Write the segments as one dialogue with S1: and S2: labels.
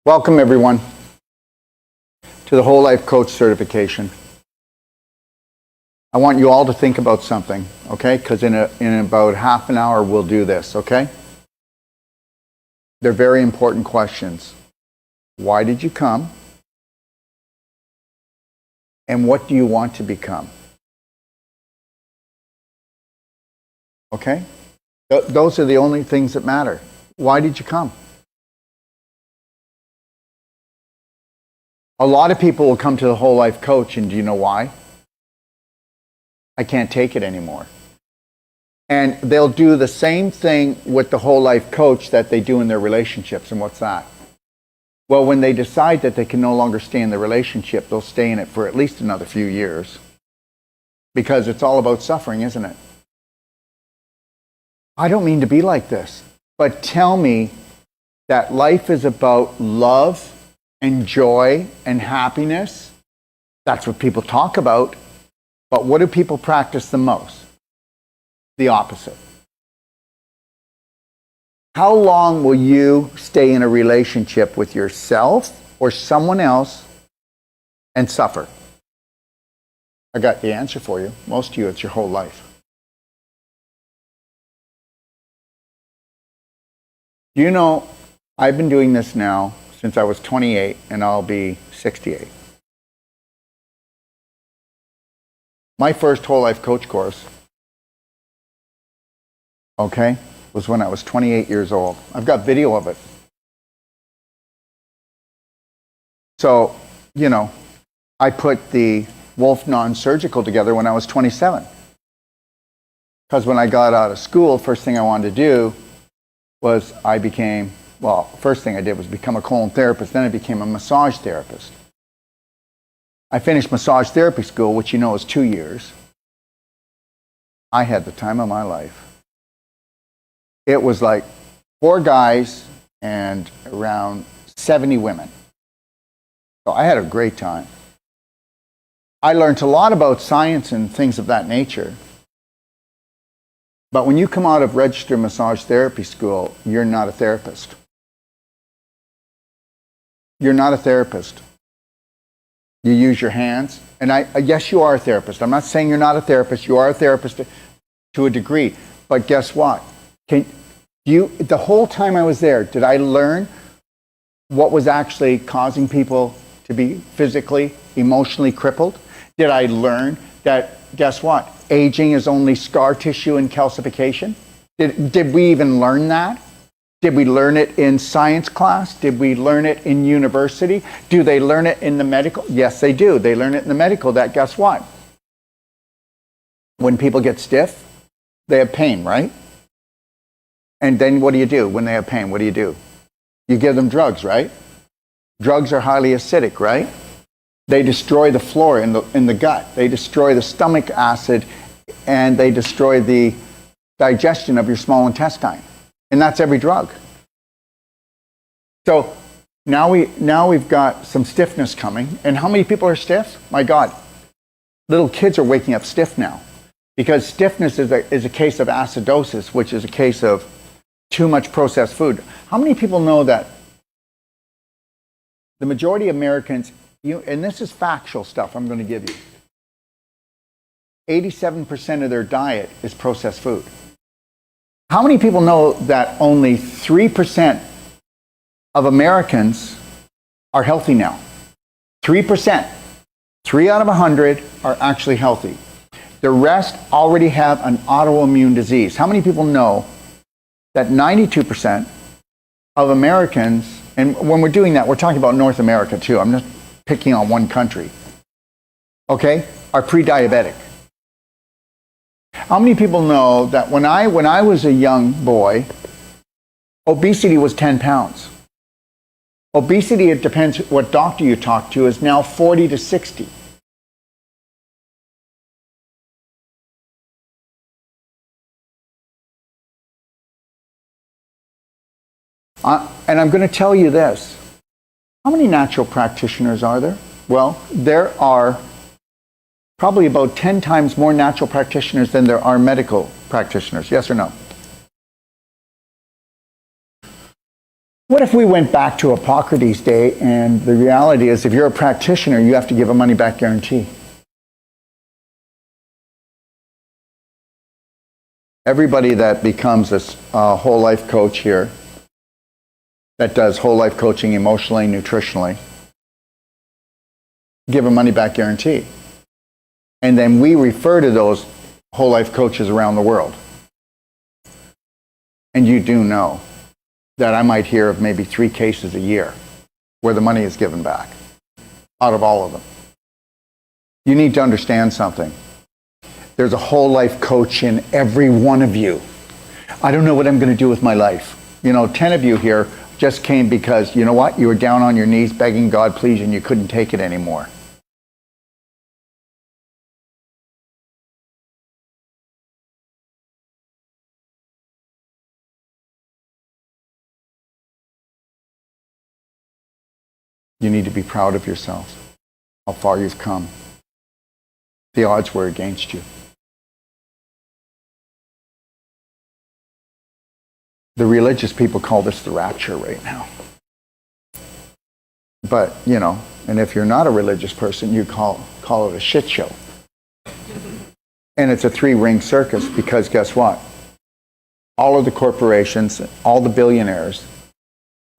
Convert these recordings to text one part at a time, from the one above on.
S1: Welcome everyone to the Whole Life Coach certification. I want you all to think about something, okay? Because in about half an hour we'll do this, okay? They're very important questions. Why did you come? And what do you want to become? Okay? Those are the only things that matter. Why did you come? A lot of people will come to the Whole Life Coach, and do you know why? I can't take it anymore. And they'll do the same thing with the Whole Life Coach that they do in their relationships. And what's that? Well, when they decide that they can no longer stay in the relationship, they'll stay in it for at least another few years. Because it's all about suffering, isn't it? I don't mean to be like this, but tell me that life is about love and joy and happiness. That's what people talk about. But what do people practice the most? The opposite. How long will you stay in a relationship with yourself or someone else and suffer? I got the answer for you. Most of you, it's your whole life. You know, I've been doing this now since I was 28, and I'll be 68. My first Whole Life Coach course, okay, was when I was 28 years old. I've got video of it. So, you know, I put the Wolf Non-Surgical together when I was 27. Because when I got out of school, first thing I wanted to do was first thing I did was become a colon therapist. Then I became a massage therapist. I finished massage therapy school, which you know is 2 years. I had the time of my life. It was like 4 guys and around 70 women. So I had a great time. I learned a lot about science and things of that nature. But when you come out of registered massage therapy school, you're not a therapist. You're not a therapist. You use your hands. And yes, you are a therapist. I'm not saying you're not a therapist. You are a therapist to a degree. But guess what? The whole time I was there, did I learn what was actually causing people to be physically, emotionally crippled? Did I learn that, guess what? Aging is only scar tissue and calcification? Did we even learn that? Did we learn it in science class? Did we learn it in university? Do they learn it in the medical? Yes, they do. They learn it in the medical that, guess what? When people get stiff, they have pain, right? And then what do you do when they have pain? What do? You give them drugs, right? Drugs are highly acidic, right? They destroy the flora in the gut. They destroy the stomach acid, and they destroy the digestion of your small intestine. And that's every drug. So now we've got some stiffness coming. And how many people are stiff? My God, little kids are waking up stiff now. Because stiffness is a case of acidosis, which is a case of too much processed food. How many people know that the majority of Americans, and this is factual stuff I'm going to give you, 87% of their diet is processed food. How many people know that only 3% of Americans are healthy now? 3%. 3 out of 100 are actually healthy. The rest already have an autoimmune disease. How many people know that 92% of Americans, and when we're doing that, we're talking about North America too, I'm just picking on one country, okay, are pre-diabetic? How many people know that when I was a young boy, obesity was 10 pounds? Obesity, it depends what doctor you talk to, is now 40 to 60. And I'm going to tell you this. How many natural practitioners are there? Well, there are probably about 10 times more natural practitioners than there are medical practitioners. Yes or no? What if we went back to Hippocrates' day, and the reality is if you're a practitioner, you have to give a money-back guarantee? Everybody that becomes a whole life coach here, that does whole life coaching emotionally, nutritionally, give a money-back guarantee. And then we refer to those whole life coaches around the world. And you do know that I might hear of maybe 3 cases a year where the money is given back out of all of them. You need to understand something. There's a whole life coach in every one of you. I don't know what I'm going to do with my life. 10 of you here just came because, you know what? You were down on your knees begging God, please, and you couldn't take it anymore. You need to be proud of yourselves, how far you've come. The odds were against you. The religious people call this the rapture right now. But, and if you're not a religious person, you call it a shit show. And it's a 3-ring circus because guess what? All of the corporations, all the billionaires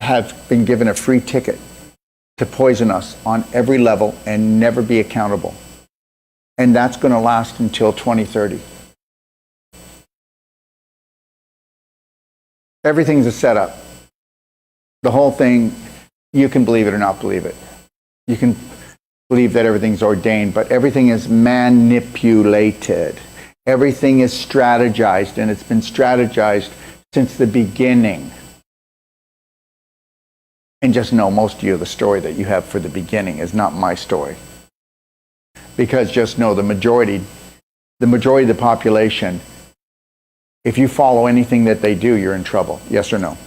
S1: have been given a free ticket to poison us on every level and never be accountable. And that's going to last until 2030. Everything's a setup. The whole thing, you can believe it or not believe it. You can believe that everything's ordained, but everything is manipulated. Everything is strategized, and it's been strategized since the beginning. And just know, most of you, the story that you have for the beginning is not my story. Because just know the majority of the population, if you follow anything that they do, you're in trouble. Yes or no?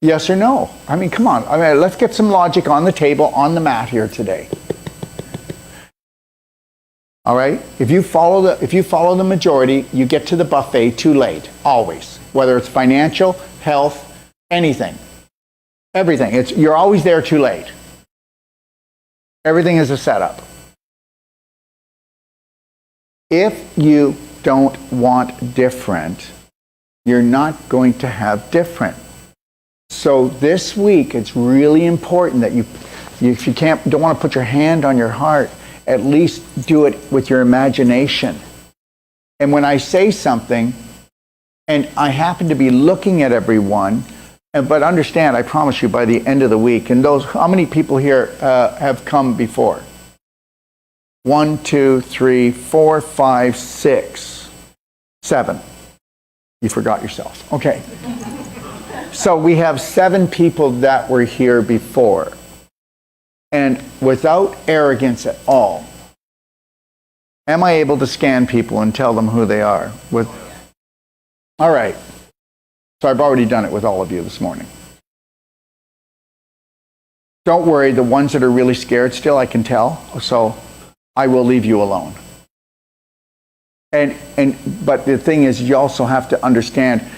S1: Yes or no? I mean, come on. Let's get some logic on the table, on the mat here today. All right? If you follow the majority, you get to the buffet too late. Always. Whether it's financial, health, anything. Everything. You're always there too late. Everything is a setup. If you don't want different, you're not going to have different. So this week, it's really important that if you don't want to put your hand on your heart, at least do it with your imagination. And when I say something, and I happen to be looking at everyone, but understand, I promise you, by the end of the week, and how many people here have come before? 1, 2, 3, 4, 5, 6, 7. You forgot yourself. Okay. So we have 7 people that were here before. And without arrogance at all, am I able to scan people and tell them who they are? All right. So I've already done it with all of you this morning. Don't worry, the ones that are really scared still, I can tell. So I will leave you alone. But the thing is, you also have to understand,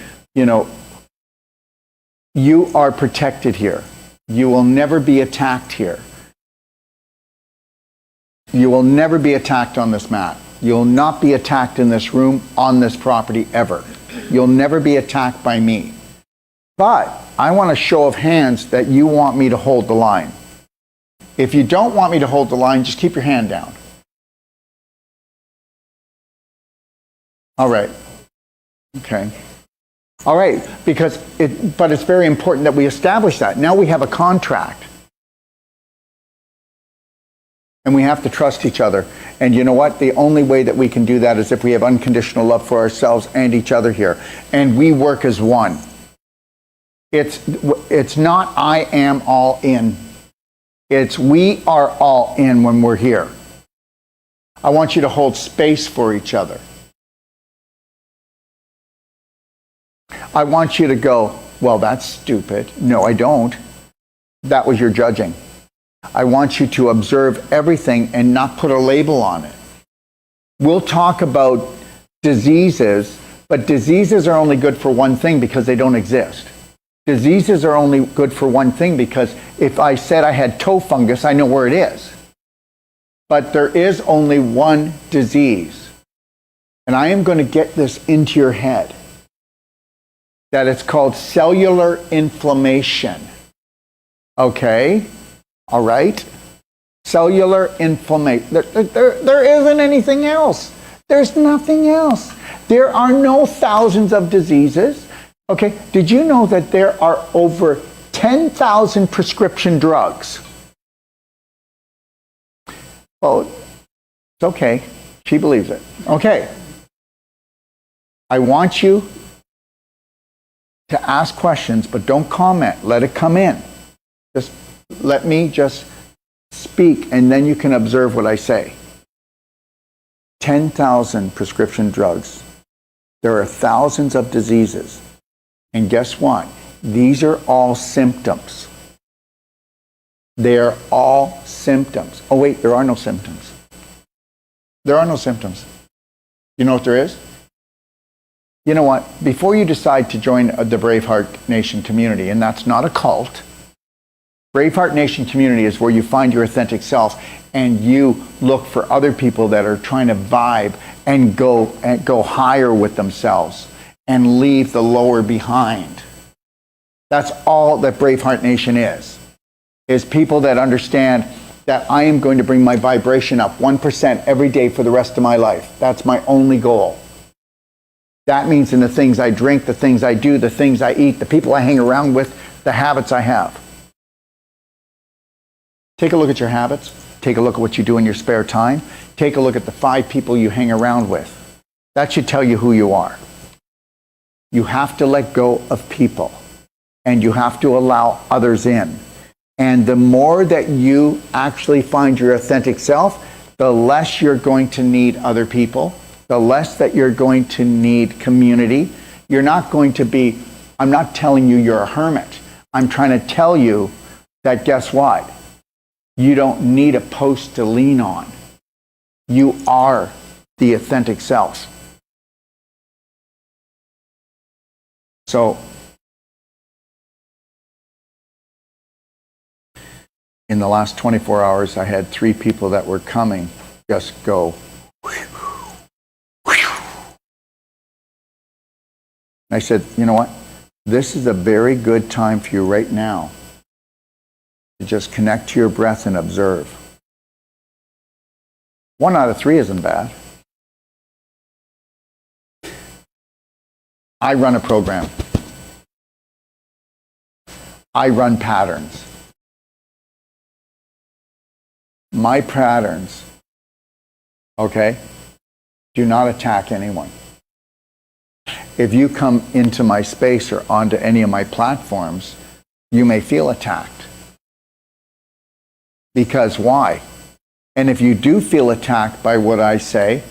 S1: you are protected here. You will never be attacked here. You will never be attacked on this mat. You'll not be attacked in this room, on this property, ever. You'll never be attacked by me. But I want a show of hands that you want me to hold the line. If you don't want me to hold the line, just keep your hand down. All right. Okay. All right, but it's very important that we establish that. Now we have a contract. And we have to trust each other. And you know what? The only way that we can do that is if we have unconditional love for ourselves and each other here. And we work as one. It's not I am all in. It's we are all in when we're here. I want you to hold space for each other. I want you to go, well, that's stupid. No, I don't. That was your judging. I want you to observe everything and not put a label on it. We'll talk about diseases, but diseases are only good for one thing because they don't exist. Diseases are only good for one thing, because if I said I had toe fungus, I know where it is. But there is only one disease. And I am going to get this into your head, that it's called cellular inflammation. Okay? All right? Cellular inflammation. There isn't anything else. There's nothing else. There are no thousands of diseases. Okay? Did you know that there are over 10,000 prescription drugs? Well, it's okay. She believes it. Okay. I want you to ask questions, but don't comment. Let it come in. Just let me just speak, and then you can observe what I say. 10,000 prescription drugs. There are thousands of diseases. And guess what? These are all symptoms. They are all symptoms. Oh wait, there are no symptoms. There are no symptoms. You know what there is? You know what? Before you decide to join the Braveheart Nation community, and that's not a cult, Braveheart Nation community is where you find your authentic self, and you look for other people that are trying to vibe and go higher with themselves and leave the lower behind. That's all that Braveheart Nation is people that understand that I am going to bring my vibration up 1% every day for the rest of my life. That's my only goal. That means in the things I drink, the things I do, the things I eat, the people I hang around with, the habits I have. Take a look at your habits. Take a look at what you do in your spare time. Take a look at the 5 people you hang around with. That should tell you who you are. You have to let go of people, and you have to allow others in. And the more that you actually find your authentic self, the less you're going to need other people, the less that you're going to need community. You're not going to be, I'm not telling you you're a hermit. I'm trying to tell you that, guess what? You don't need a post to lean on. You are the authentic self. So, in the last 24 hours, I had 3 people that were coming just go. I said, you know what? This is a very good time for you right now to just connect to your breath and observe. 1 out of 3 isn't bad. I run a program. I run patterns. My patterns, okay, do not attack anyone. If you come into my space or onto any of my platforms, you may feel attacked. Because why? And if you do feel attacked by what I say,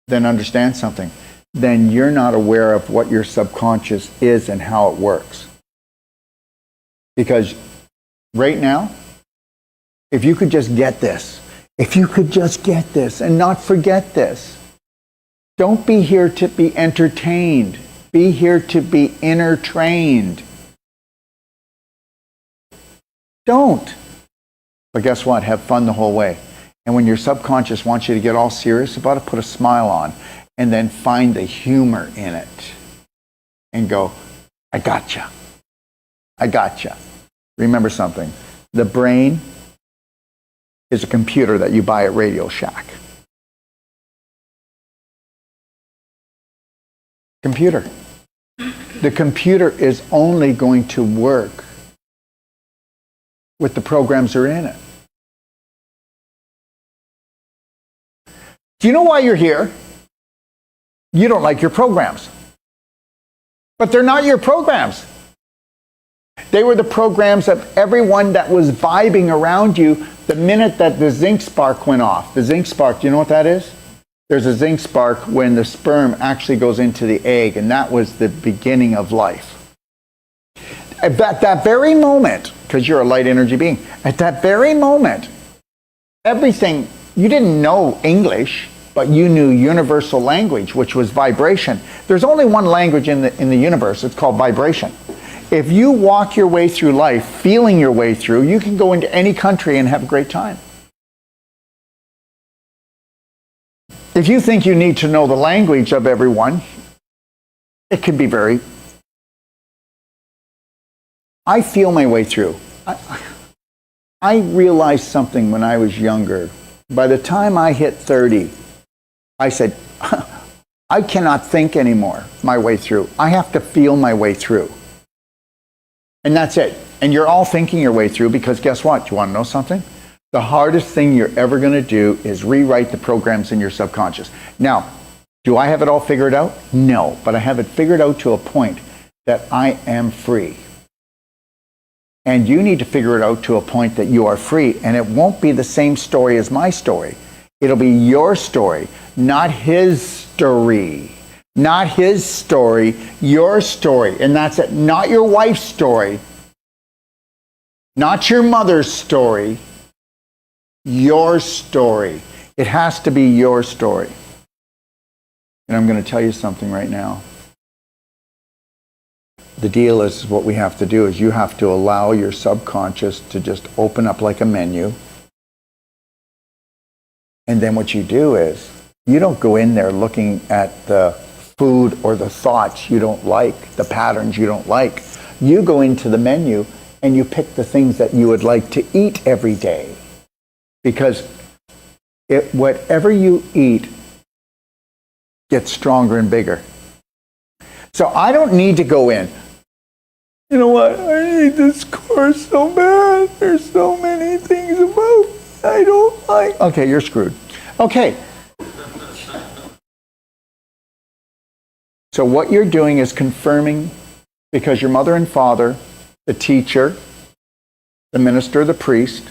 S1: then understand something. Then you're not aware of what your subconscious is and how it works. Because right now, if you could just get this, and not forget this, don't be here to be entertained. Be here to be inner trained. Don't. But guess what? Have fun the whole way. And when your subconscious wants you to get all serious about it, put a smile on, and then find the humor in it. And go, I gotcha. I gotcha. Remember something. The brain is a computer that you buy at Radio Shack. Computer. The computer is only going to work with the programs that are in it. Do you know why you're here? You don't like your programs. But they're not your programs. They were the programs of everyone that was vibing around you the minute that the zinc spark went off. The zinc spark, do you know what that is? There's a zinc spark when the sperm actually goes into the egg, and that was the beginning of life. At that very moment, because you're a light energy being, at that very moment, everything, you didn't know English, but you knew universal language, which was vibration. There's only one language in the universe. It's called vibration. If you walk your way through life, feeling your way through, you can go into any country and have a great time. If you think you need to know the language of everyone, it can be very... I feel my way through. I realized something when I was younger. By the time I hit 30, I said, I cannot think anymore my way through. I have to feel my way through. And that's it. And you're all thinking your way through because guess what? You want to know something? The hardest thing you're ever going to do is rewrite the programs in your subconscious. Now, do I have it all figured out? No, but I have it figured out to a point that I am free. And you need to figure it out to a point that you are free. And it won't be the same story as my story. It'll be your story, not his story. Not his story, your story. And that's it. Not your wife's story. Not your mother's story. Your story. It has to be your story. And I'm going to tell you something right now. The deal is what we have to do is you have to allow your subconscious to just open up like a menu. And then what you do is you don't go in there looking at the food or the thoughts you don't like, the patterns you don't like. You go into the menu and you pick the things that you would like to eat every day. Because whatever you eat gets stronger and bigger. So I don't need to go in. You know what? I need this course so bad. There's so many things about I don't like. Okay, you're screwed. Okay. So what you're doing is confirming, because your mother and father, the teacher, the minister, the priest,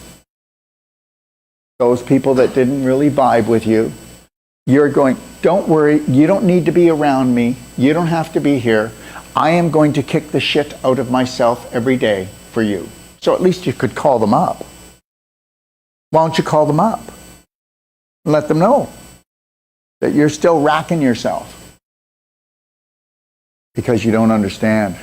S1: those people that didn't really vibe with you, you're going, don't worry, you don't need to be around me. You don't have to be here. I am going to kick the shit out of myself every day for you. So at least you could call them up. Why don't you call them up? And let them know that you're still racking yourself because you don't understand.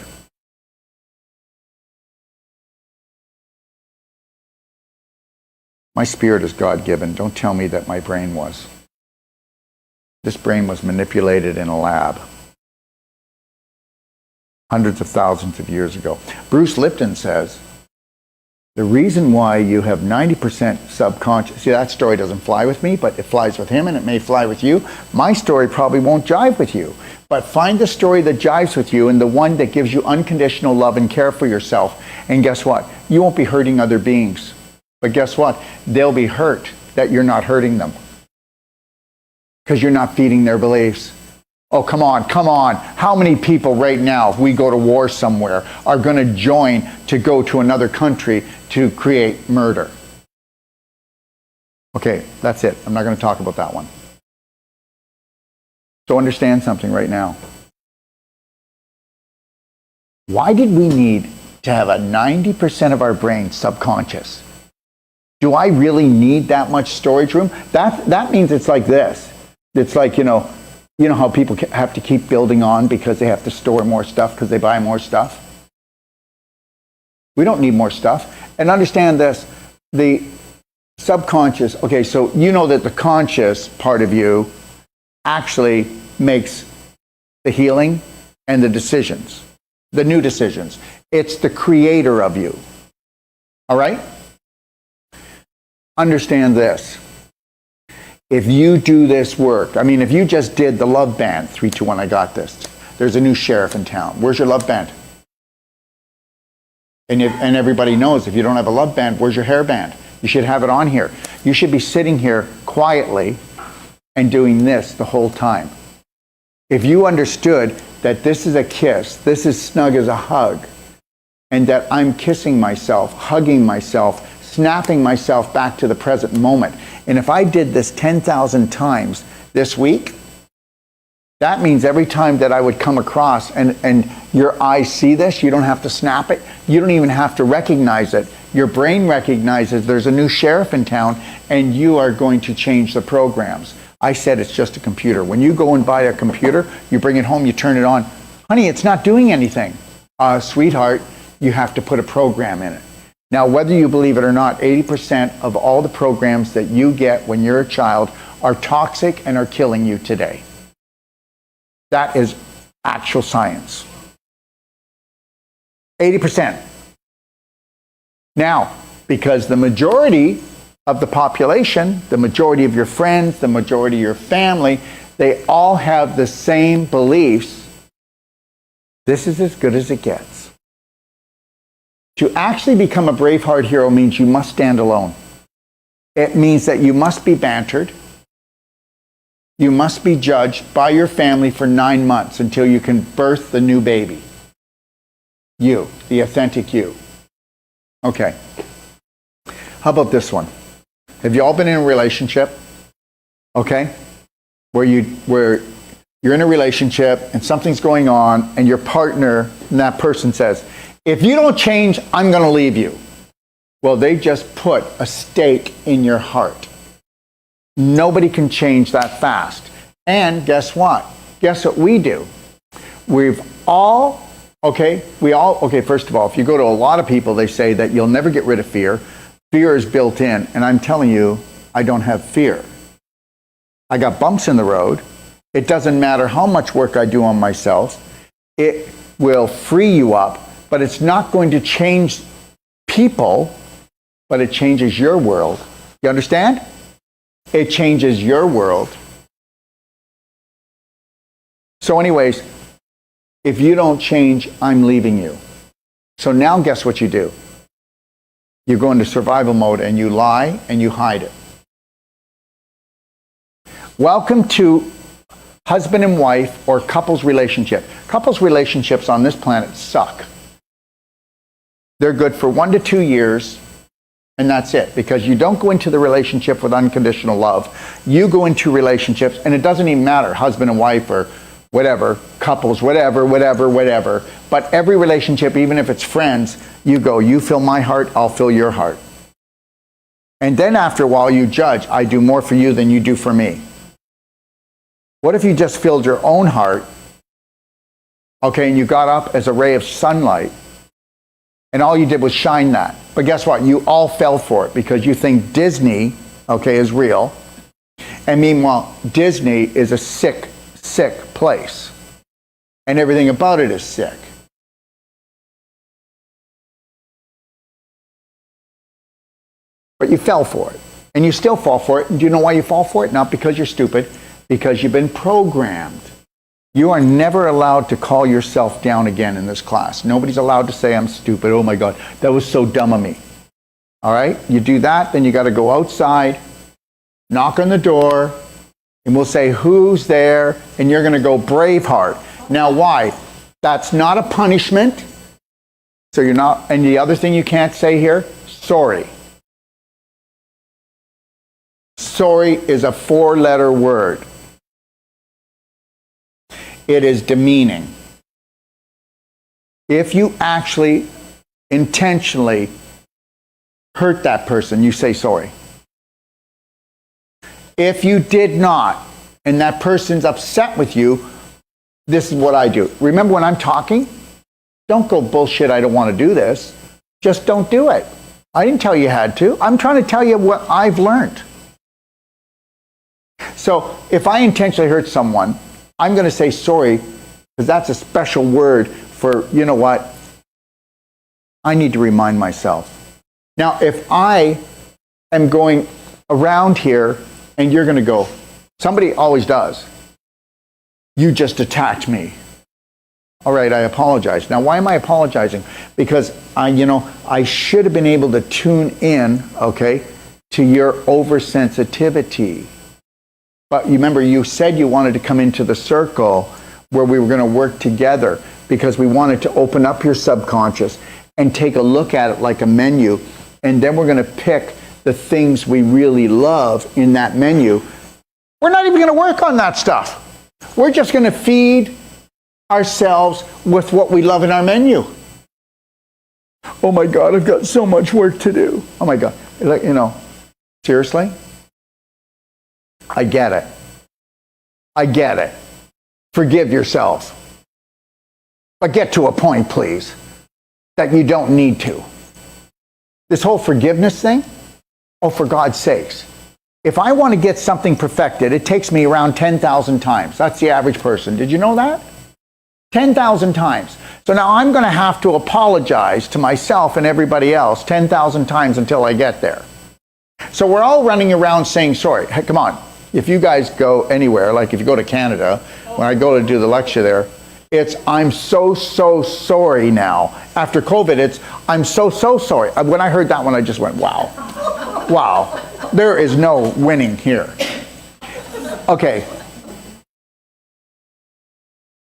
S1: My spirit is God-given. Don't tell me that my brain was. This brain was manipulated in a lab hundreds of thousands of years ago. Bruce Lipton says, the reason why you have 90% subconscious, see, that story doesn't fly with me, but it flies with him and it may fly with you. My story probably won't jive with you. But find the story that jives with you and the one that gives you unconditional love and care for yourself. And guess what? You won't be hurting other beings. But guess what? They'll be hurt that you're not hurting them. Because you're not feeding their beliefs. Oh, come on, come on. How many people right now, if we go to war somewhere, are going to join to go to another country to create murder? Okay, that's it. I'm not going to talk about that one. So understand something right now. Why did we need to have a 90% of our brain subconscious? Do I really need that much storage room? That means it's like this. It's like, you know how people have to keep building on because they have to store more stuff because they buy more stuff? We don't need more stuff. And understand this, the subconscious, okay, so you know that the conscious part of you actually makes the healing and the decisions, the new decisions. It's the creator of you. All right? Understand this. If you do this work, I mean, if you just did the love band, 3, 2, 1, I got this. There's a new sheriff in town. Where's your love band? And everybody knows if you don't have a love band, where's your hair band? You should have it on here. You should be sitting here quietly and doing this the whole time. If you understood that this is a kiss, this is snug as a hug, and that I'm kissing myself, hugging myself, snapping myself back to the present moment. And if I did this 10,000 times this week, that means every time that I would come across and your eyes see this, you don't have to snap it. You don't even have to recognize it. Your brain recognizes there's a new sheriff in town and you are going to change the programs. I said it's just a computer. When you go and buy a computer, you bring it home, you turn it on. Honey, it's not doing anything. sweetheart, you have to put a program in it. Now, whether you believe it or not, 80% of all the programs that you get when you're a child are toxic and are killing you today. That is actual science. 80%. Now, because the majority of the population, the majority of your friends, the majority of your family, they all have the same beliefs, this is as good as it gets. To actually become a Braveheart hero means you must stand alone. It means that you must be bantered. You must be judged by your family for 9 months until you can birth the new baby. You, the authentic you. Okay. How about this one? Have you all been in a relationship? Okay? Where you're in a relationship and something's going on and your partner and that person says, if you don't change, I'm going to leave you. Well, they just put a stake in your heart. Nobody can change that fast. And guess what? Guess what we do? First of all, if you go to a lot of people, they say that you'll never get rid of fear. Fear is built in. And I'm telling you, I don't have fear. I got bumps in the road. It doesn't matter how much work I do on myself. It will free you up, but it's not going to change people, but it changes your world. You understand? It changes your world. So anyways, if you don't change, I'm leaving you. So now guess what you do? You go into survival mode and you lie and you hide it. Welcome to husband and wife or couples relationship. Couples relationships on this planet suck. They're good for 1 to 2 years, and that's it. Because you don't go into the relationship with unconditional love. You go into relationships, and it doesn't even matter, husband and wife or whatever, couples, whatever. But every relationship, even if it's friends, you go, you fill my heart, I'll fill your heart. And then after a while you judge, I do more for you than you do for me. What if you just filled your own heart, okay, and you got up as a ray of sunlight, and all you did was shine that. But guess what? You all fell for it because you think Disney, okay, is real. And meanwhile, Disney is a sick place. And everything about it is sick. But you fell for it. And you still fall for it. And do you know why you fall for it? Not because you're stupid. Because you've been programmed. You are never allowed to call yourself down again in this class. Nobody's allowed to say, I'm stupid. Oh my God, that was so dumb of me. All right? You do that, then you got to go outside, knock on the door, and we'll say, who's there? And you're going to go, Braveheart. Now, why? That's not a punishment. So you're not, and the other thing you can't say here, sorry. Sorry is a 4-letter word. It is demeaning. If you actually intentionally hurt that person, you say sorry. If you did not, and that person's upset with you, this is what I do. Remember when I'm talking? Don't go bullshit, I don't want to do this. Just don't do it. I didn't tell you had to. I'm trying to tell you what I've learned. So if I intentionally hurt someone, I'm going to say sorry, because that's a special word for, you know what? I need to remind myself. Now, if I am going around here and you're going to go, somebody always does, you just attacked me. All right, I apologize. Now, why am I apologizing? Because I should have been able to tune in, okay, to your oversensitivity. But remember, you said you wanted to come into the circle where we were going to work together because we wanted to open up your subconscious and take a look at it like a menu. And then we're going to pick the things we really love in that menu. We're not even going to work on that stuff. We're just going to feed ourselves with what we love in our menu. Oh my God, I've got so much work to do. Oh my God. Seriously? I get it. Forgive yourself. But get to a point, please, that you don't need to. This whole forgiveness thing, oh, for God's sakes. If I want to get something perfected, it takes me around 10,000 times. That's the average person. Did you know that? 10,000 times. So now I'm going to have to apologize to myself and everybody else 10,000 times until I get there. So we're all running around saying sorry. Hey, come on. If you guys go anywhere, like if you go to Canada, when I go to do the lecture there, it's I'm so sorry now. After COVID, it's I'm so sorry. When I heard that one, I just went, wow. Wow. There is no winning here. Okay.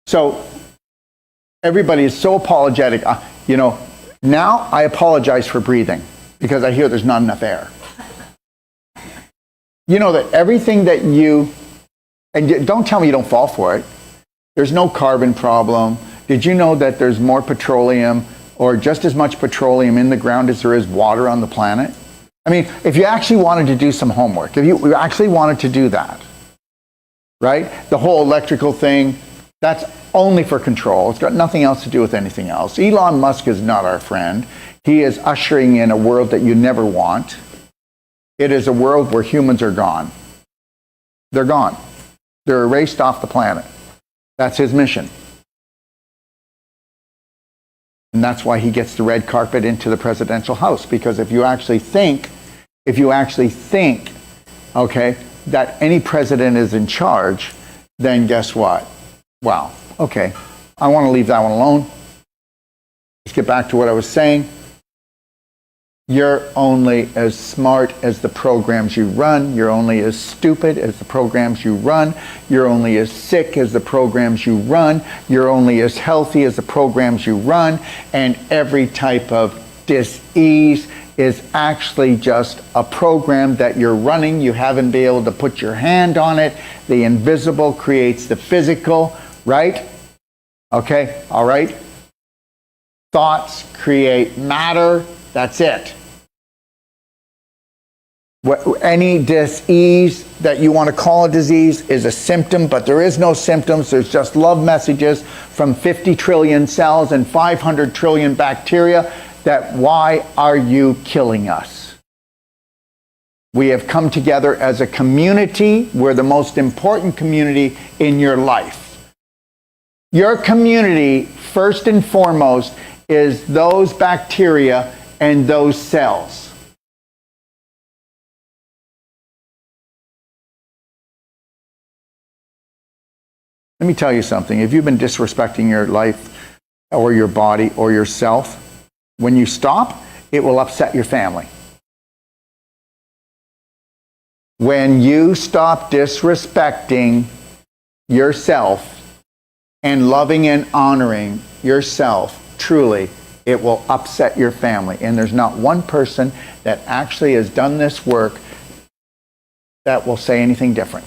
S1: So everybody is so apologetic. Now I apologize for breathing because I hear there's not enough air. You know that everything that and don't tell me you don't fall for it. There's no carbon problem. Did you know that there's more petroleum or just as much petroleum in the ground as there is water on the planet? I mean, if you actually wanted to do some homework, if you actually wanted to do that, right? The whole electrical thing, that's only for control. It's got nothing else to do with anything else. Elon Musk is not our friend. He is ushering in a world that you never want. It is a world where humans are gone. They're gone. They're erased off the planet. That's his mission. And that's why he gets the red carpet into the presidential house. Because if you actually think, okay, that any president is in charge, then guess what? Wow, okay, I want to leave that one alone. Let's get back to what I was saying. You're only as smart as the programs you run. You're only as stupid as the programs you run. You're only as sick as the programs you run. You're only as healthy as the programs you run. And every type of dis-ease is actually just a program that you're running. You haven't been able to put your hand on it. The invisible creates the physical, right? Okay, all right? Thoughts create matter. That's it. Any disease that you want to call a disease is a symptom, but there is no symptoms. There's just love messages from 50 trillion cells and 500 trillion bacteria that why are you killing us? We have come together as a community. We're the most important community in your life. Your community, first and foremost, is those bacteria and those cells. Let me tell you something. If you've been disrespecting your life or your body or yourself, when you stop, it will upset your family. When you stop disrespecting yourself and loving and honoring yourself, truly, it will upset your family. And there's not one person that actually has done this work that will say anything different.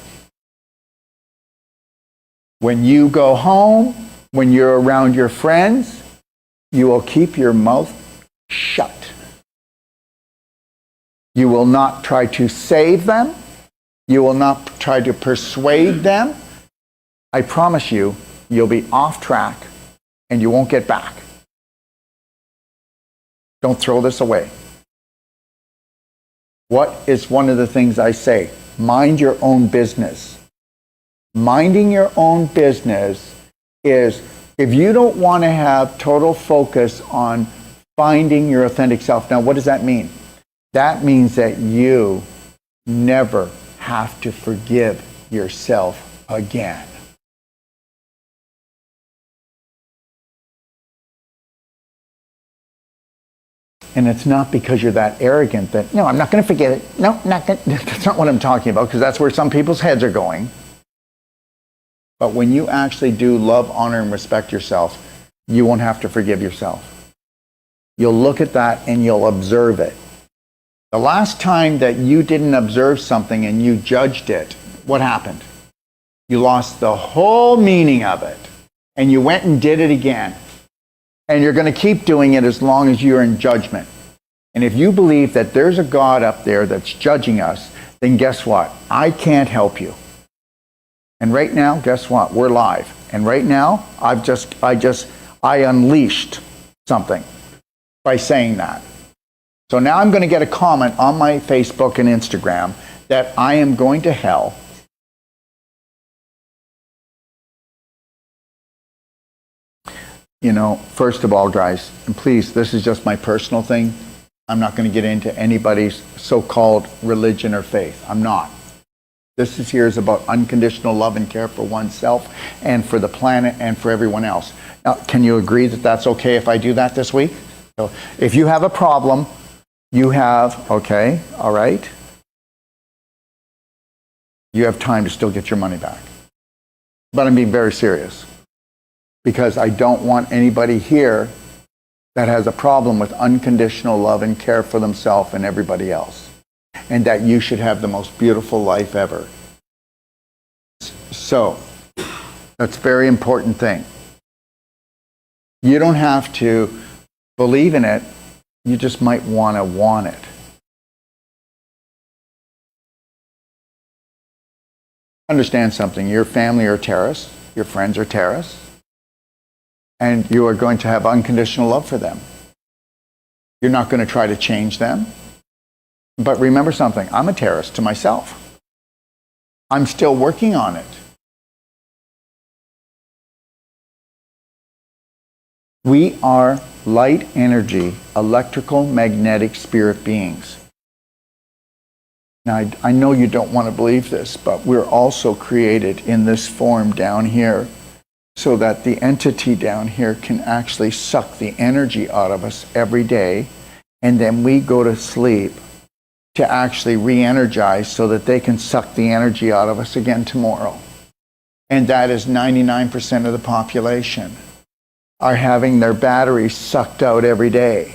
S1: When you go home, when you're around your friends, you will keep your mouth shut. You will not try to save them. You will not try to persuade them. I promise you, you'll be off track and you won't get back. Don't throw this away. What is one of the things I say? Mind your own business. Minding your own business is, if you don't want to have total focus on finding your authentic self. Now, what does that mean? That means that you never have to forgive yourself again. And it's not because you're that arrogant that, no, I'm not going to forget it. No, not going to. That's not what I'm talking about, because that's where some people's heads are going. But when you actually do love, honor, and respect yourself, you won't have to forgive yourself. You'll look at that and you'll observe it. The last time that you didn't observe something and you judged it, what happened? You lost the whole meaning of it. And you went and did it again. And you're going to keep doing it as long as you're in judgment. And if you believe that there's a God up there that's judging us, then guess what? I can't help you. And right now, guess what? We're live. And right now, I unleashed something by saying that. So now I'm going to get a comment on my Facebook and Instagram that I am going to hell. You know, first of all, guys, and please, this is just my personal thing. I'm not going to get into anybody's so-called religion or faith. I'm not. This is here is about unconditional love and care for oneself and for the planet and for everyone else. Now, can you agree that that's okay if I do that this week? So if you have a problem, you have, okay, all right, you have time to still get your money back. But I'm being very serious because I don't want anybody here that has a problem with unconditional love and care for themselves and everybody else, and that you should have the most beautiful life ever. So, that's a very important thing. You don't have to believe in it, you just might want it. Understand something, your family are terrorists, your friends are terrorists, and you are going to have unconditional love for them. You're not going to try to change them. But remember something, I'm a terrorist to myself. I'm still working on it. We are light energy, electrical, magnetic spirit beings. Now, I know you don't want to believe this, but we're also created in this form down here so that the entity down here can actually suck the energy out of us every day, and then we go to sleep to actually re-energize so that they can suck the energy out of us again tomorrow. And that is 99% of the population are having their batteries sucked out every day.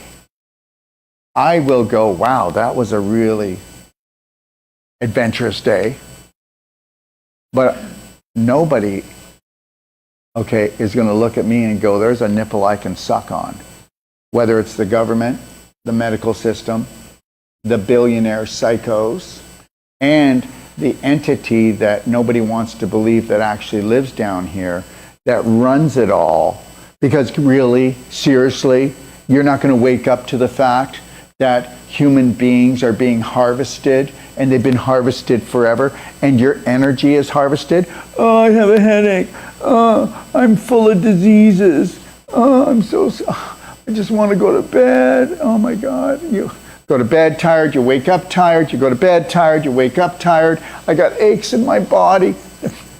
S1: I will go, wow, that was a really adventurous day. But nobody, okay, is going to look at me and go, there's a nipple I can suck on. Whether it's the government, the medical system, the billionaire psychos, and the entity that nobody wants to believe that actually lives down here, that runs it all. Because really, seriously, you're not going to wake up to the fact that human beings are being harvested, and they've been harvested forever, and your energy is harvested. Oh, I have a headache. Oh, I'm full of diseases. Oh, I just want to go to bed. Oh my God. You go to bed tired, you wake up tired, you go to bed tired, you wake up tired. I got aches in my body.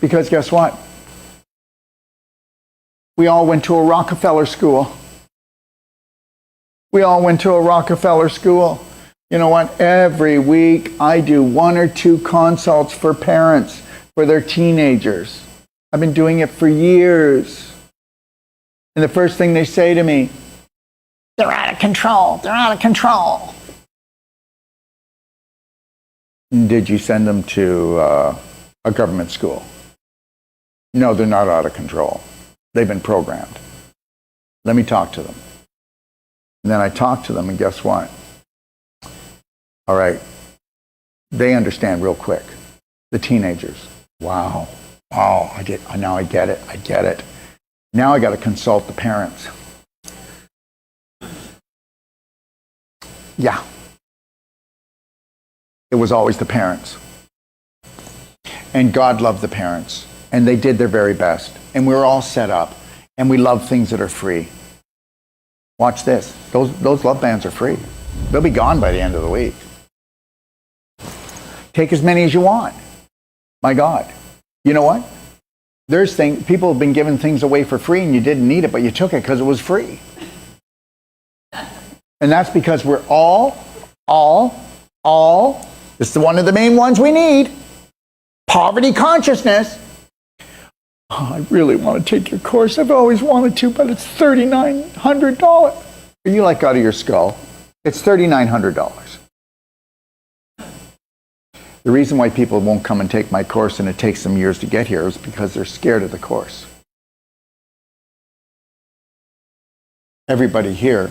S1: Because guess what? We all went to a Rockefeller school. We all went to a Rockefeller school. You know what? Every week I do 1 or 2 consults for parents for their teenagers. I've been doing it for years. And the first thing they say to me, they're out of control. They're out of control. Did you send them to a government school? No, they're not out of control. They've been programmed. Let me talk to them. And then I talk to them, and guess what? All right. They understand real quick. The teenagers. Wow. Now I get it. Now I got to consult the parents. Yeah. It was always the parents. And God loved the parents. And they did their very best. And we were all set up. And we love things that are free. Watch this. Those love bands are free. They'll be gone by the end of the week. Take as many as you want. My God. You know what? People have been giving things away for free and you didn't need it, but you took it because it was free. And that's because we're all, this is one of the main ones we need. Poverty consciousness. Oh, I really want to take your course. I've always wanted to, but it's $3,900. Are you like out of your skull? It's $3,900. The reason why people won't come and take my course and it takes them years to get here is because they're scared of the course. Everybody here,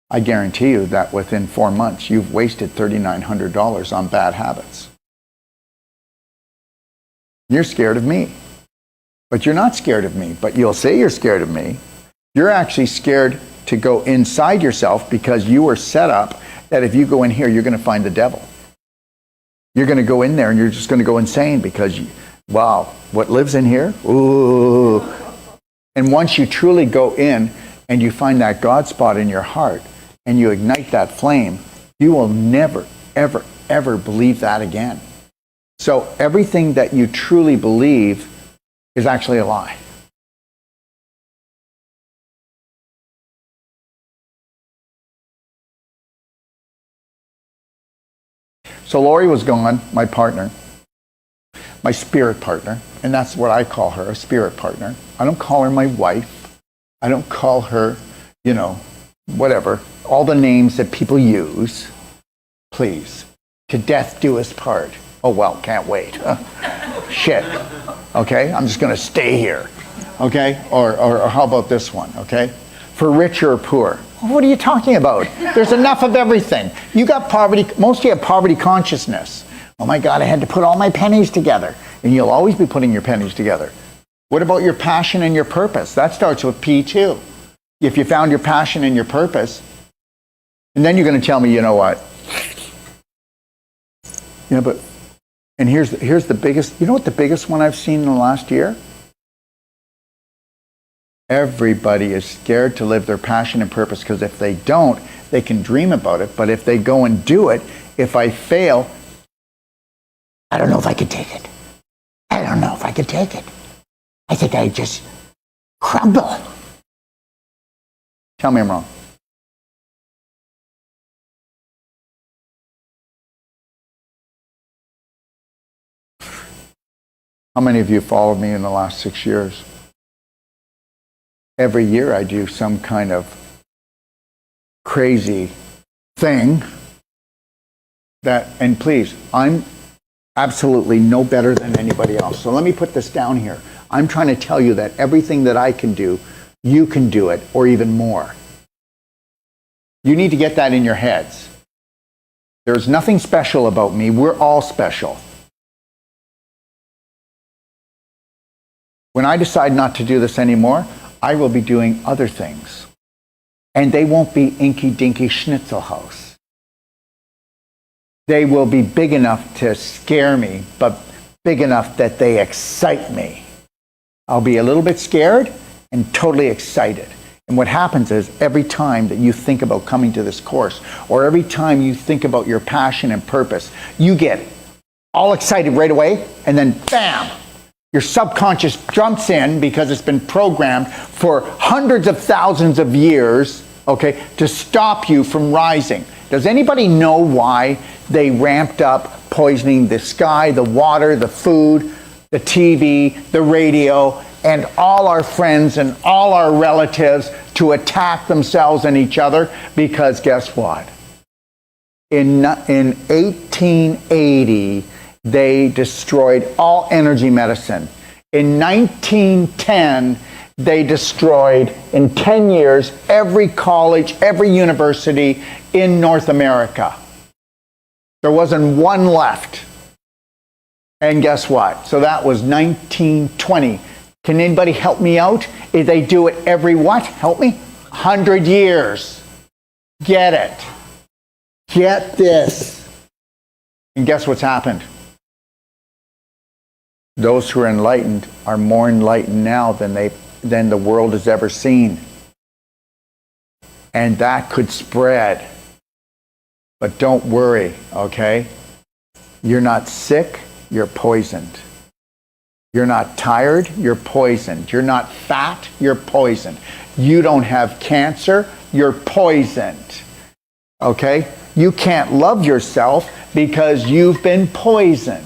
S1: I guarantee you that within 4 months, you've wasted $3,900 on bad habits. You're scared of me. But you're not scared of me. But you'll say you're scared of me. You're actually scared to go inside yourself because you were set up that if you go in here, you're going to find the devil. You're going to go in there and you're just going to go insane because, wow, what lives in here? Ooh. And once you truly go in and you find that God spot in your heart and you ignite that flame, you will never, ever, ever believe that again. So everything that you truly believe is actually a lie. So Lori was gone, my partner, my spirit partner, and that's what I call her, a spirit partner. I don't call her my wife. I don't call her, whatever, all the names that people use. Please, to death do us part. Oh, well, can't wait. Shit. Okay, I'm just going to stay here. Okay, or how about this one? Okay, for rich or poor. What are you talking about? There's enough of everything. You got poverty, most of you have poverty consciousness. Oh my God, I had to put all my pennies together. And you'll always be putting your pennies together. What about your passion and your purpose? That starts with P too. If you found your passion and your purpose, and then you're going to tell me, you know what? And here's the biggest, you know what the biggest one I've seen in the last year? Everybody is scared to live their passion and purpose because if they don't, they can dream about it. But if they go and do it, if I fail, I don't know if I could take it. I don't know if I could take it. I think I just crumble. Tell me I'm wrong. How many of you followed me in the last 6 years? Every year I do some kind of crazy thing that, and please, I'm absolutely no better than anybody else. So let me put this down here. I'm trying to tell you that everything that I can do, you can do it, or even more. You need to get that in your heads. There's nothing special about me. We're all special. When I decide not to do this anymore, I will be doing other things. And they won't be inky-dinky schnitzel house. They will be big enough to scare me, but big enough that they excite me. I'll be a little bit scared and totally excited. And what happens is every time that you think about coming to this course, or every time you think about your passion and purpose, you get all excited right away, and then bam! Your subconscious jumps in because it's been programmed for hundreds of thousands of years, okay, to stop you from rising. Does anybody know why they ramped up poisoning the sky, the water, the food, the TV, the radio, and all our friends and all our relatives to attack themselves and each other? Because guess what? In 1880, they destroyed all energy medicine. In 1910, they destroyed, in 10 years, every college, every university in North America. There wasn't one left. And guess what? So that was 1920. Can anybody help me out? If they do it every what? Help me? 100 years. Get it. Get this. And guess what's happened? Those who are enlightened are more enlightened now than the world has ever seen. And that could spread. But don't worry, okay? You're not sick, you're poisoned. You're not tired, you're poisoned. You're not fat, you're poisoned. You don't have cancer, you're poisoned. Okay? You can't love yourself because you've been poisoned.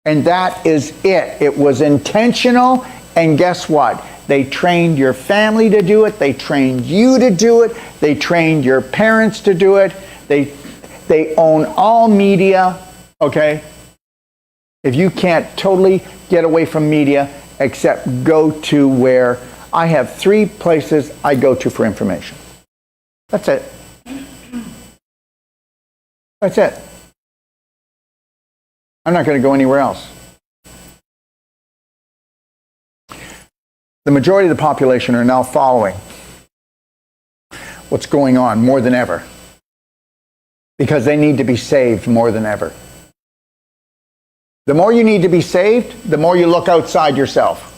S1: And that is it. It was intentional, and guess what? They trained your family to do it. They trained you to do it. They trained your parents to do it. They own all media, okay? If you can't totally get away from media, except go to where I have 3 places I go to for information. That's it. That's it. I'm not going to go anywhere else. The majority of the population are now following what's going on more than ever, because they need to be saved more than ever. The more you need to be saved, the more you look outside yourself.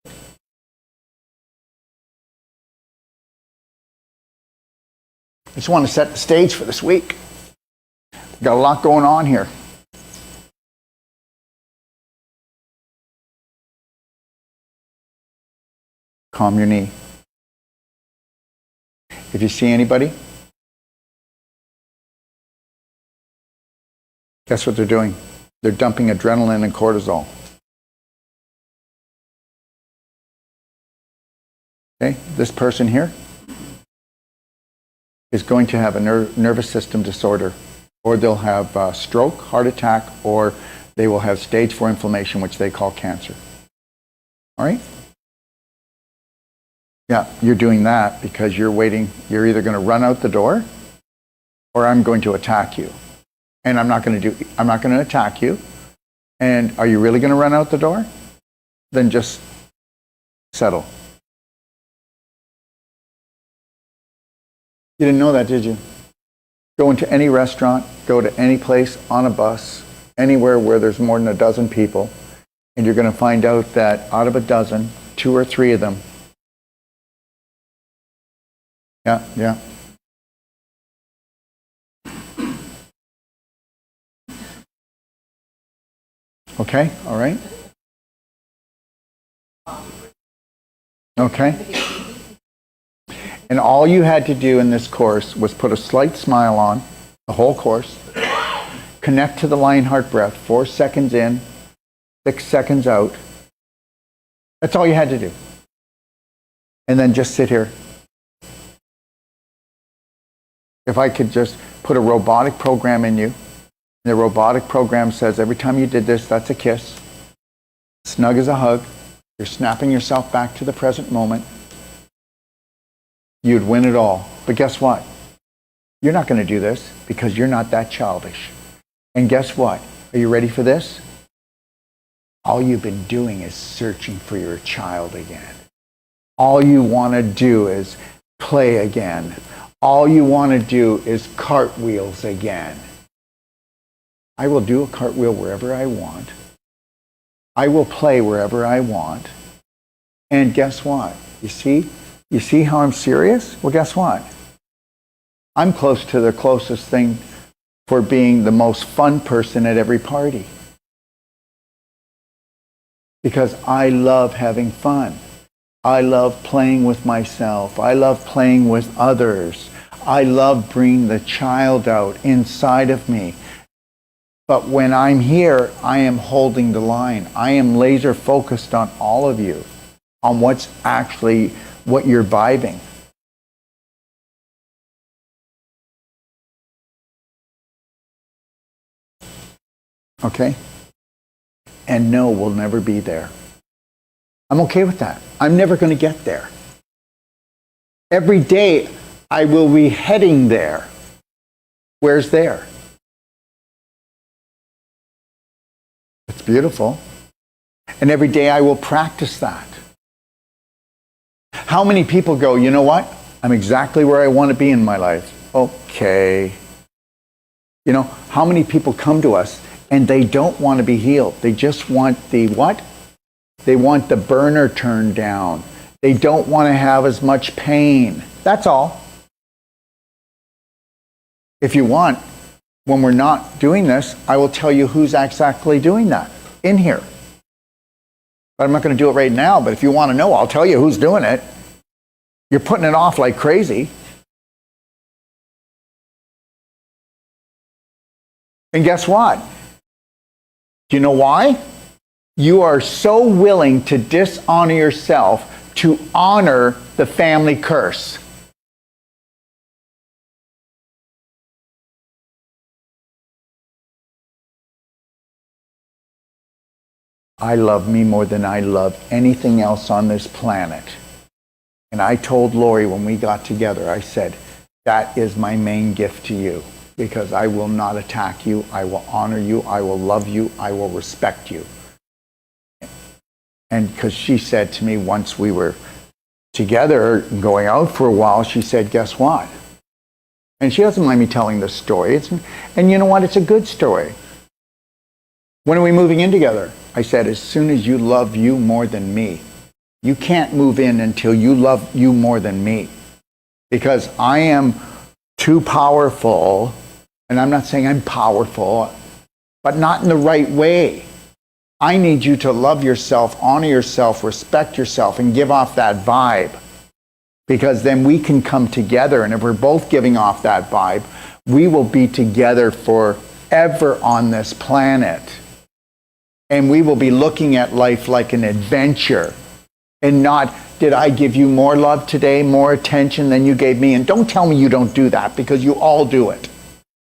S1: I just want to set the stage for this week. We've got a lot going on here. Calm your knee. If you see anybody, guess what they're doing? They're dumping adrenaline and cortisol. Okay, this person here is going to have a nervous system disorder, or they'll have a stroke, heart attack, or they will have stage 4 inflammation, which they call cancer. All right? Yeah, you're doing that because you're waiting. You're either going to run out the door, or I'm going to attack you. And I'm not going to attack you. And are you really going to run out the door? Then just settle. You didn't know that, did you? Go into any restaurant, go to any place, on a bus, anywhere where there's more than a dozen people, and you're going to find out that out of a dozen, 2 or 3 of them. Yeah. Okay, all right. Okay. And all you had to do in this course was put a slight smile on the whole course, connect to the lion heart breath, 4 seconds in, 6 seconds out. That's all you had to do. And then just sit here. If I could just put a robotic program in you, the robotic program says every time you did this, that's a kiss. Snug as a hug. You're snapping yourself back to the present moment. You'd win it all. But guess what? You're not going to do this because you're not that childish. And guess what? Are you ready for this? All you've been doing is searching for your child again. All you want to do is play again. All you want to do is cartwheels again. I will do a cartwheel wherever I want. I will play wherever I want. And guess what? You see how I'm serious? Well, guess what? I'm close to the closest thing for being the most fun person at every party. Because I love having fun. I love playing with myself. I love playing with others. I love bringing the child out inside of me. But when I'm here, I am holding the line. I am laser focused on all of you, on what you're vibing. Okay? And no, we'll never be there. I'm okay with that. I'm never going to get there. Every day I will be heading there. Where's there? It's beautiful. And every day I will practice that. How many people go, you know what? I'm exactly where I want to be in my life. Okay. You know, how many people come to us and they don't want to be healed? They just want the what? They want the burner turned down. They don't want to have as much pain. That's all. If you want, when we're not doing this, I will tell you who's exactly doing that in here. But I'm not going to do it right now, but if you want to know, I'll tell you who's doing it. You're putting it off like crazy. And guess what? Do you know why? You are so willing to dishonor yourself to honor the family curse. I love me more than I love anything else on this planet. And I told Lori when we got together, I said, that is my main gift to you, because I will not attack you. I will honor you. I will love you. I will respect you. And because she said to me once we were together going out for a while, she said, guess what? And she doesn't mind me telling this story. And you know what? It's a good story. When are we moving in together? I said, as soon as you love you more than me. You can't move in until you love you more than me. Because I am too powerful, and I'm not saying I'm powerful, but not in the right way. I need you to love yourself, honor yourself, respect yourself, and give off that vibe. Because then we can come together, and if we're both giving off that vibe, we will be together forever on this planet. And we will be looking at life like an adventure, and not, did I give you more love today, more attention than you gave me? And don't tell me you don't do that, because you all do it.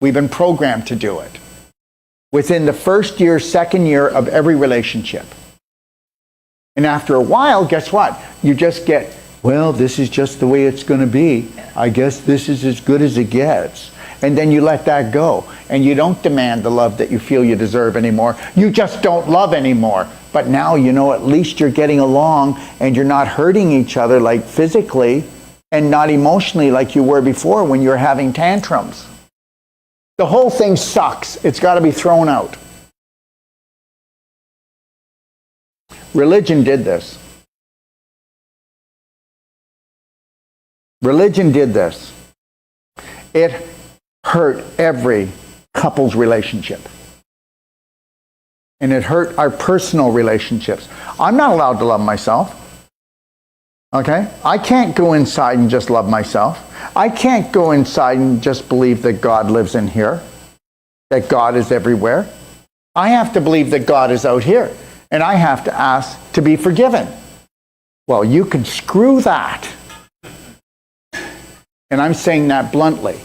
S1: We've been programmed to do it. Within the first year, second year of every relationship. And after a while, guess what? You just get, well, this is just the way it's going to be. I guess this is as good as it gets. And then you let that go. And you don't demand the love that you feel you deserve anymore. You just don't love anymore. But now, you know, at least you're getting along and you're not hurting each other like physically and not emotionally like you were before when you were having tantrums. The whole thing sucks. It's got to be thrown out. Religion did this. Religion did this. It hurt every couple's relationship. And it hurt our personal relationships. I'm not allowed to love myself. Okay? I can't go inside and just love myself. I can't go inside and just believe that God lives in here, that God is everywhere. I have to believe that God is out here, and I have to ask to be forgiven. Well, you can screw that. And I'm saying that bluntly.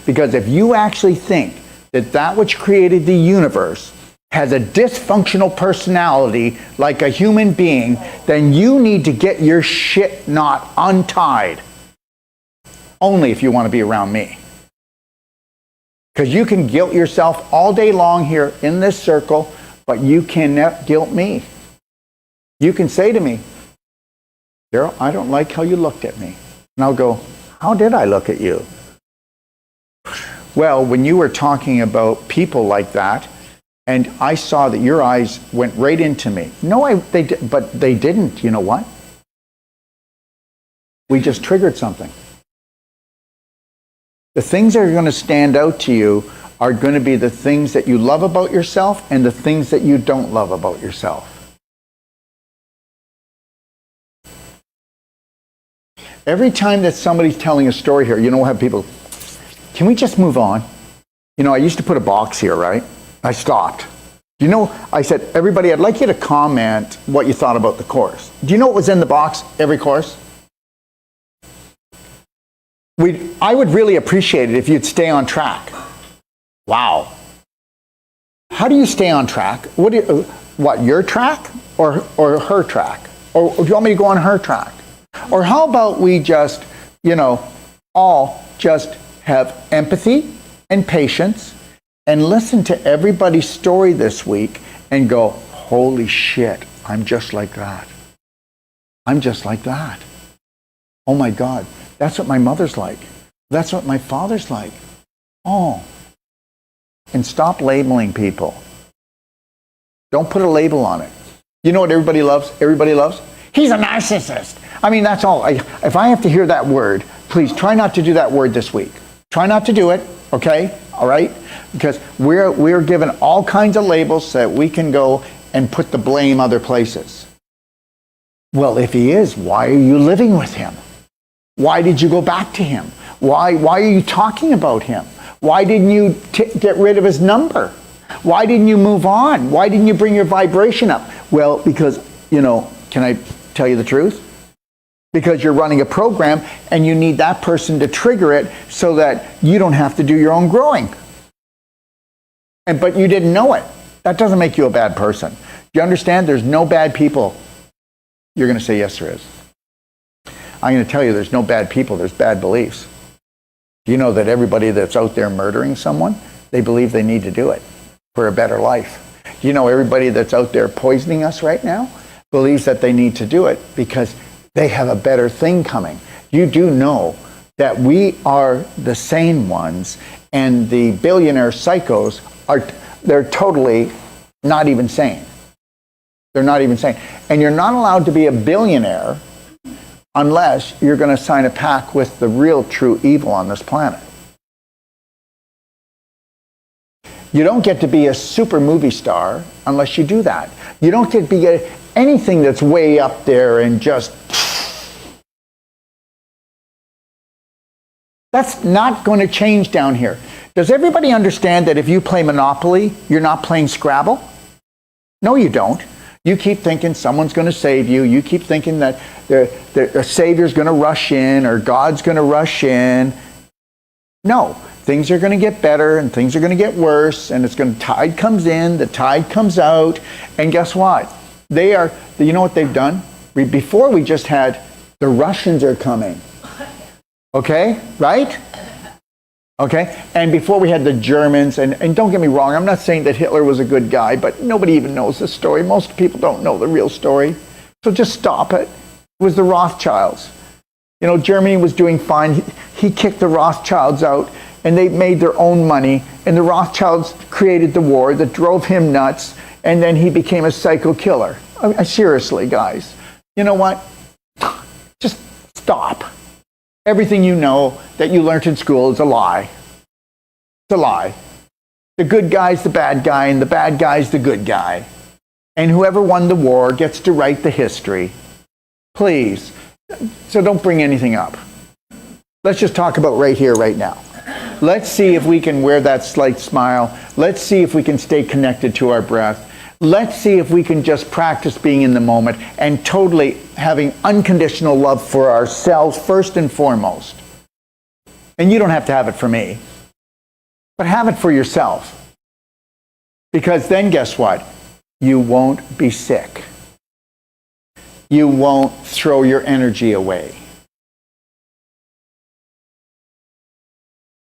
S1: Because if you actually think that that which created the universe has a dysfunctional personality like a human being, then you need to get your shit knot untied. Only if you want to be around me. Because you can guilt yourself all day long here in this circle, but you cannot guilt me. You can say to me, Daryl, I don't like how you looked at me. And I'll go, how did I look at you? Well, when you were talking about people like that, and I saw that your eyes went right into me. No, but they didn't. You know what? We just triggered something. The things that are going to stand out to you are going to be the things that you love about yourself and the things that you don't love about yourself. Every time that somebody's telling a story here, you know, we'll have people, can we just move on? You know, I used to put a box here, right? I stopped. You know, I said, everybody, I'd like you to comment what you thought about the course. Do you know what was in the box every course? I would really appreciate it if you'd stay on track. Wow. How do you stay on track? What, your track or her track? Or do you want me to go on her track? Or how about we just, you know, all just have empathy and patience and listen to everybody's story this week and go, holy shit, I'm just like that. I'm just like that. Oh my God, that's what my mother's like. That's what my father's like. Oh. And stop labeling people. Don't put a label on it. You know what everybody loves? Everybody loves? He's a narcissist. I mean, that's all. If I have to hear that word, please try not to do that word this week. Try not to do it, okay? All right? Because we're given all kinds of labels so that we can go and put the blame other places. Well, if he is, why are you living with him? Why did you go back to him? Why are you talking about him? Why didn't you get rid of his number? Why didn't you move on? Why didn't you bring your vibration up? Well, because, you know, can I tell you the truth? Because you're running a program and you need that person to trigger it so that you don't have to do your own growing. But you didn't know it. That doesn't make you a bad person. Do you understand? There's no bad people. You're going to say, yes, there is. I'm going to tell you there's no bad people. There's bad beliefs. You know that everybody that's out there murdering someone, they believe they need to do it for a better life. You know, everybody that's out there poisoning us right now believes that they need to do it because they have a better thing coming. You do know that we are the sane ones, and the billionaire psychos they're totally not even sane. They're not even sane. And you're not allowed to be a billionaire unless you're going to sign a pact with the real true evil on this planet. You don't get to be a super movie star unless you do that. You don't get to be anything that's way up there and just... That's not going to change down here. Does everybody understand that if you play Monopoly, you're not playing Scrabble? No, you don't. You keep thinking someone's going to save you. You keep thinking that the Savior's going to rush in or God's going to rush in. No. Things are going to get better and things are going to get worse, and tide comes in, the tide comes out, and guess what? You know what they've done? Before we just had, the Russians are coming. Okay? Right? Okay? And before we had the Germans, and don't get me wrong, I'm not saying that Hitler was a good guy, but nobody even knows the story. Most people don't know the real story. So just stop it. It was the Rothschilds. You know, Germany was doing fine. He kicked the Rothschilds out, and they made their own money, and the Rothschilds created the war that drove him nuts, and then he became a psycho killer. Seriously, guys. You know what? Just stop. Everything you know that you learned in school is a lie. It's a lie. The good guy's the bad guy, and the bad guy's the good guy. And whoever won the war gets to write the history. Please. So don't bring anything up. Let's just talk about right here, right now. Let's see if we can wear that slight smile. Let's see if we can stay connected to our breath. Let's see if we can just practice being in the moment and totally having unconditional love for ourselves first and foremost. And you don't have to have it for me, but have it for yourself. Because then guess what? You won't be sick. You won't throw your energy away.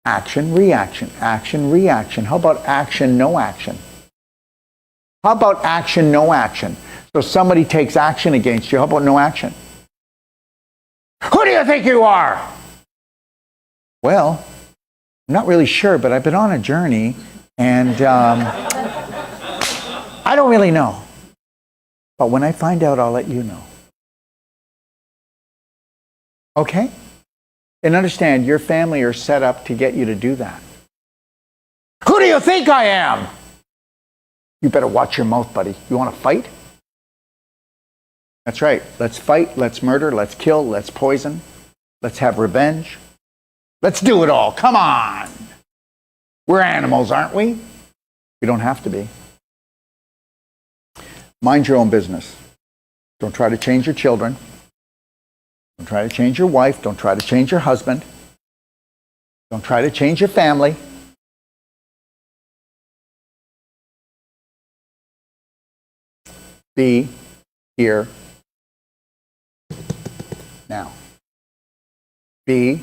S1: Action, reaction, action, reaction. How about action, no action? How about action, no action? So somebody takes action against you. How about no action? Who do you think you are? Well, I'm not really sure, but I've been on a journey, and I don't really know. But when I find out, I'll let you know. Okay? And understand, your family are set up to get you to do that. Who do you think I am? You better watch your mouth, buddy. You want to fight? That's right. Let's fight, let's murder, let's kill, let's poison, let's have revenge. Let's do it all. Come on. We're animals, aren't we? We don't have to be. Mind your own business. Don't try to change your children. Don't try to change your wife. Don't try to change your husband. Don't try to change your family. Be here now. Be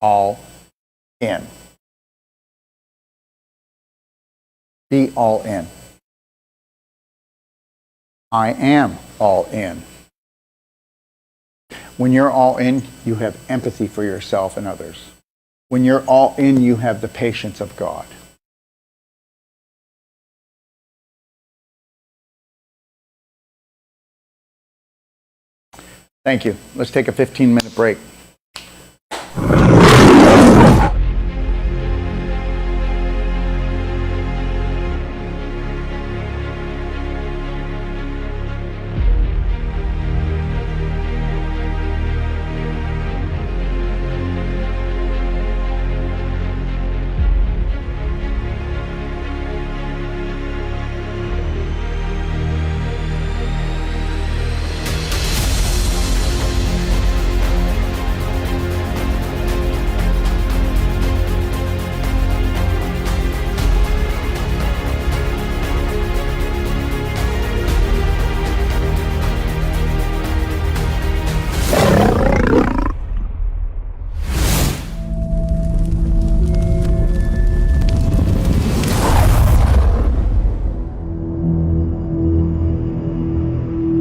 S1: all in. Be all in. I am all in. When you're all in, you have empathy for yourself and others. When you're all in, you have the patience of God. Thank you. Let's take a 15-minute break.